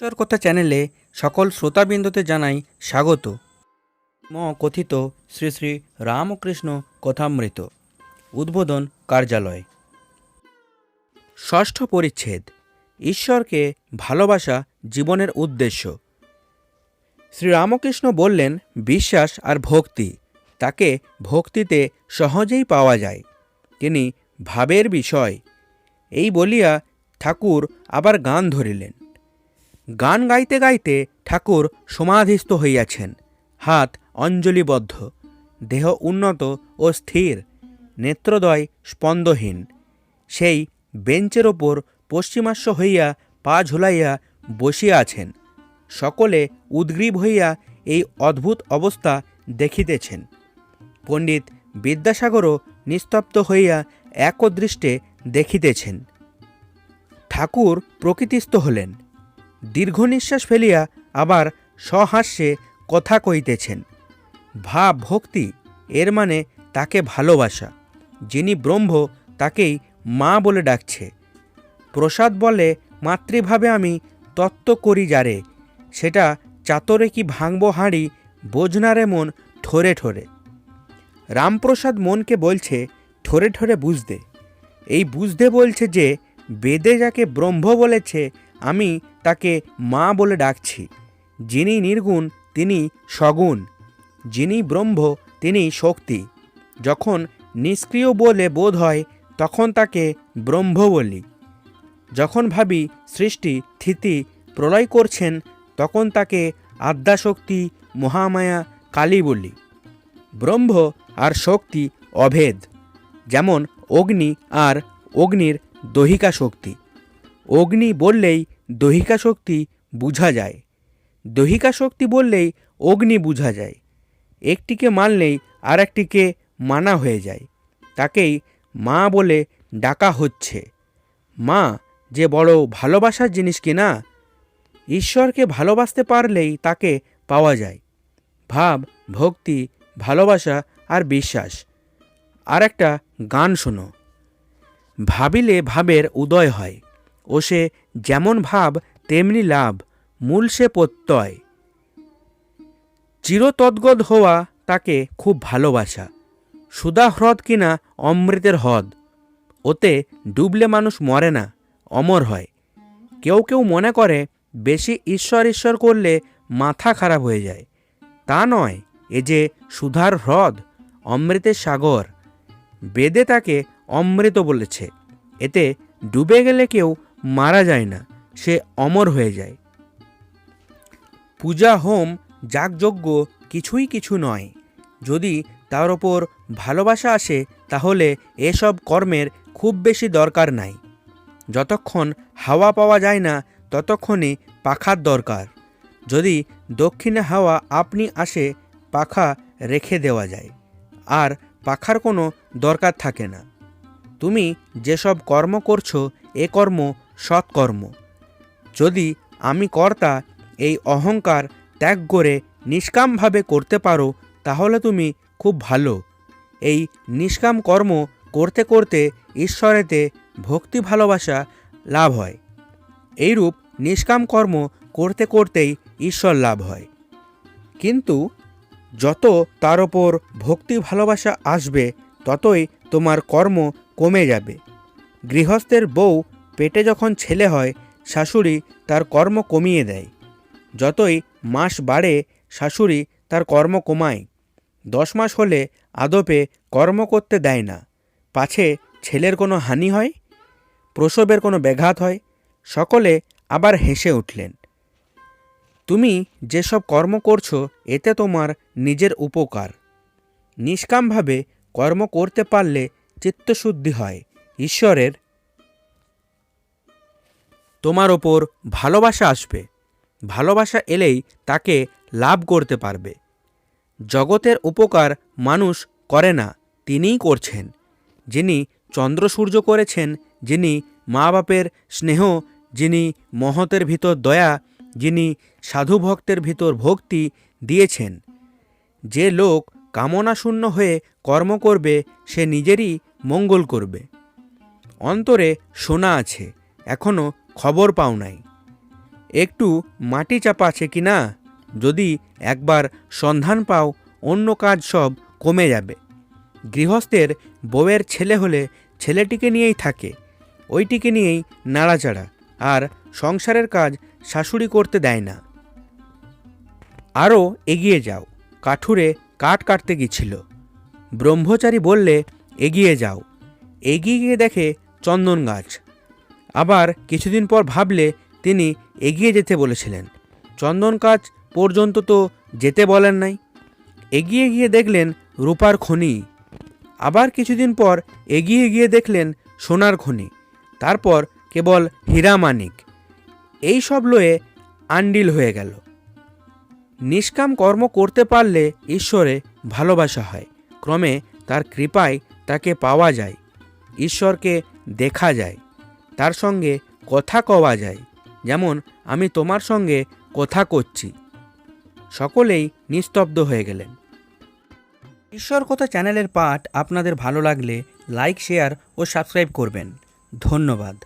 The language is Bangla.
তোর কথা চ্যানেলে সকল শ্রোতাবৃন্দতে জানাই স্বাগত। কথিত শ্রী শ্রী রামকৃষ্ণ কথামৃত উদ্বোধন কার্যালয়। ষষ্ঠ পরিচ্ছেদ, ঈশ্বরকে ভালোবাসা জীবনের উদ্দেশ্য। শ্রীরামকৃষ্ণ বললেন, বিশ্বাস আর ভক্তি, তাকে ভক্তিতে সহজেই পাওয়া যায়। তিনি ভাবের বিষয়। এই বলিয়া ঠাকুর আবার গান ধরিলেন। গান গাইতে গাইতে ঠাকুর সমাধিস্থ হইয়াছেন, হাত অঞ্জলিবদ্ধ, দেহ উন্নত ও স্থির, নেত্রদ্বয় স্পন্দহীন। সেই বেঞ্চের ওপর পশ্চিমাস্য হইয়া পা ঝুলাইয়া বসিয়া আছেন। সকলে উদ্গ্রীব হইয়া এই অদ্ভুত অবস্থা দেখিতেছেন। পণ্ডিত বিদ্যাসাগরও নিস্তব্ধ হইয়া একদৃষ্টে দেখিতেছেন। ঠাকুর প্রকৃতিস্থ হলেন, দীর্ঘ নিঃশ্বাস ফেলিয়া আবার সহাস্যে কথা কইতেছেন। ভাব ভক্তি, এর মানে তাকে ভালোবাসা। যিনি ব্রহ্ম তাকেই মা বলে ডাকছে। প্রসাদ বলে, মাতৃভাবে আমি তত্ত্ব করি যারে, সেটা চাতরে কি ভাঙব হাঁড়ি, বোঝনারে মন ঠোরে ঠোরে। রামপ্রসাদ মনকে বলছে ঠোরে ঠোরে বুঝতে। এই বুঝতে বলছে যে বেদে যাকে ব্রহ্ম বলেছে, আমি তাকে মা বলে ডাকছি। যিনি নির্গুণ তিনি সগুণ, যিনি ব্রহ্ম তিনি শক্তি। যখন নিষ্ক্রিয় বলে বোধ হয় তখন তাকে ব্রহ্ম বলি। যখন ভাবি সৃষ্টি স্থিতি প্রলয় করছেন তখন তাকে আদ্যাশক্তি মহামায়া কালী বলি। ব্রহ্ম আর শক্তি অভেদ, যেমন অগ্নি আর অগ্নির দহিকা শক্তি। অগ্নি বললেই দহিকা শক্তি বুঝা যায়, দহিকা শক্তি বললেই অগ্নি বুঝা যায়। একটিকে মানলেই আর একটিকে মানা হয়ে যায়। তাকেই মা বলে ডাকা হচ্ছে। মা যে বড় ভালোবাসার জিনিস কিনা। ঈশ্বরকে ভালোবাসতে পারলেই তাকে পাওয়া যায়। ভাব ভক্তি ভালোবাসা আর বিশ্বাস। আর একটা গান শোনো। ভাবিলে ভাবের উদয় হয়, ও সে যেমন ভাব তেমনি লাভ, মূল সে প্রত্যয়। চিরতদ্গত হওয়া তাকে খুব ভালোবাসা। সুধা হ্রদ কিনা অমৃতের হ্রদ, ওতে ডুবলে মানুষ মরে না, অমর হয়। কেউ কেউ মনে করে বেশি ঈশ্বর ঈশ্বর করলে মাথা খারাপ হয়ে যায়। তা নয়, এ যে সুধার হ্রদ, অমৃতের সাগর। বেদে তাকে অমৃত বলেছে। এতে ডুবে গেলে কেউ মারা যায় না, সে অমর হয়ে যায়। পূজা হোম যাগযজ্ঞ কিছুই কিছু নয়। যদি তার ওপর ভালোবাসা আসে তাহলে এসব কর্মের খুব বেশি দরকার নাই। যতক্ষণ হাওয়া পাওয়া যায় না ততক্ষণই পাখার দরকার। যদি দক্ষিণে হাওয়া আপনি আসে, পাখা রেখে দেওয়া যায়, আর পাখার কোনো দরকার থাকে না। তুমি যেসব কর্ম করছো এ কর্ম সৎকর্ম। যদি আমি কর্তা এই অহংকার ত্যাগ করে নিষ্কামভাবে করতে পারো তাহলে তুমি খুব ভালো। এই নিষ্কাম কর্ম করতে করতে ঈশ্বরেতে ভক্তি ভালোবাসা লাভ হয়। এইরূপ নিষ্কাম কর্ম করতে করতেই ঈশ্বর লাভ হয়। কিন্তু যত তার ওপর ভক্তি ভালোবাসা আসবে ততই তোমার কর্ম কমে যাবে। গৃহস্থের বউ পেটে যখন ছেলে হয়, শাশুড়ি তার কর্ম কমিয়ে দেয়। যতই মাস বাড়ে শাশুড়ি তার কর্ম কমায়। 10 মাস হলে আদপে কর্ম করতে দেয় না, পাছে ছেলের কোনো হানি হয়, প্রসবের কোনো ব্যাঘাত হয়। সকলে আবার হেসে উঠলেন। তুমি যেসব কর্ম করছো এতে তোমার নিজের উপকার। নিষ্কামভাবে কর্ম করতে পারলে চিত্তশুদ্ধি হয়। ঈশ্বরের তোমার ওপর ভালোবাসা আসবে। ভালোবাসা এলেই তাকে লাভ করতে পারবে। জগতের উপকার মানুষ করে না, তিনিই করছেন। যিনি চন্দ্র সূর্য করেছেন, যিনি মা বাপের স্নেহ, যিনি মহতের ভিতর দয়া, যিনি সাধু ভক্তের ভিতর ভক্তি দিয়েছেন। যে লোক কামনাশূন্য হয়ে কর্ম করবে সে নিজেরই মঙ্গল করবে। অন্তরে শোনা আছে, এখনও খবর পাও নাই। একটু মাটি চাপা আছে কি না? যদি একবার সন্ধান পাও, অন্য কাজ সব কমে যাবে। গৃহস্থের বউয়ের ছেলে হলে ছেলেটিকে নিয়েই থাকে, ওইটিকে নিয়েই নাড়াচাড়া, আর সংসারের কাজ শাশুড়ি করতে দেয় না। আরও এগিয়ে যাও, কাঠুরে কাঠ কাটতে গিয়েছিল। ব্রহ্মচারী বললে, এগিয়ে যাও। এগিয়ে গিয়ে দেখে চন্দন গাছ। আবার কিছুদিন পর ভাবলে তিনি এগিয়ে যেতে বলেছিলেন, চন্দন গাছ পর্যন্ত তো যেতে বলেন নাই। এগিয়ে গিয়ে দেখলেন রূপার খনি। আবার কিছুদিন পর এগিয়ে গিয়ে দেখলেন সোনার খনি, তারপর কেবল হীরা মানিক। এই সব লয়ে আন্ডিল হয়ে গেল। নিষ্কাম কর্ম করতে পারলে ঈশ্বরে ভালোবাসা হয়, ক্রমে তার কৃপায় তাকে পাওয়া যায়, ঈশ্বরকে দেখা যায়, তার সঙ্গে কথা কওয়া যায়, যেমন আমি তোমার সঙ্গে কথা করছি। সকলেই নিস্তব্ধ হয়ে গেলেন। ঈশ্বর কথা চ্যানেলের পাঠ আপনাদের ভালো লাগলে লাইক, শেয়ার ও সাবস্ক্রাইব করবেন। ধন্যবাদ।